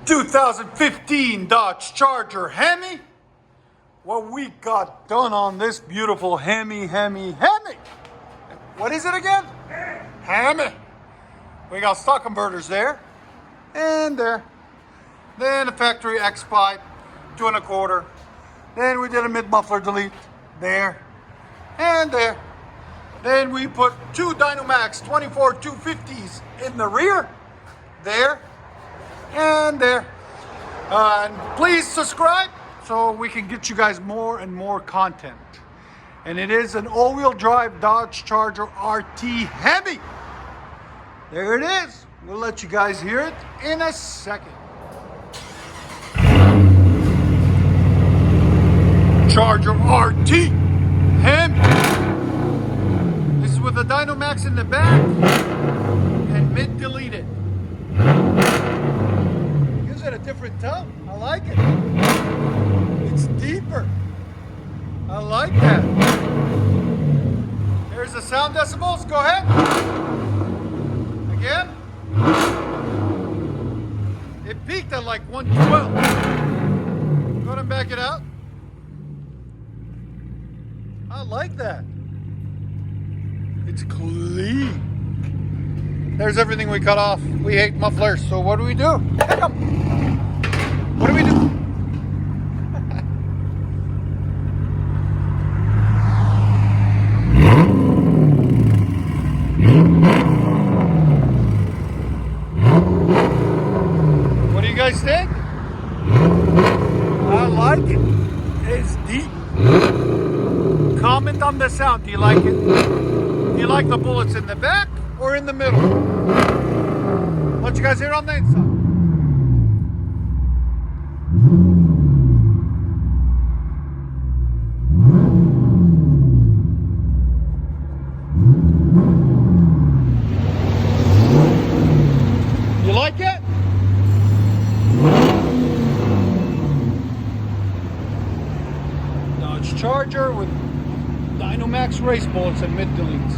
2015 Dodge Charger Hemi. What we got done on this beautiful Hemi. What is it again? Hemi. We got stock converters there and there. Then a factory X pipe, 2 1/4. Then we did a mid muffler delete there and there. Then we put 2 DYNOMAX 24 250s in the rear, there and there. And please subscribe so we can get you guys more and more content. And it is an all-wheel drive Dodge Charger RT Hemi. There it is. We'll let you guys hear it in a second. Charger RT Hemi. This is with the DYNOMAX in the back and mid deleted. Gives it a different tone. I like it. It's deeper. I like that. Here's the sound decibels. Go ahead. Again. It peaked at like 112. Go ahead and back it out. I like that. It's clean. There's everything we cut off. We hate mufflers, so what do we do? Pick 'em. What do we do? What do you guys think? I like it. It's deep. Comment on the sound. Do you like it? Do you like the bullets in the back or in the middle? Let you guys hear on the inside. You like it? Dodge Charger with DYNOMAX race bullets and mid deletes.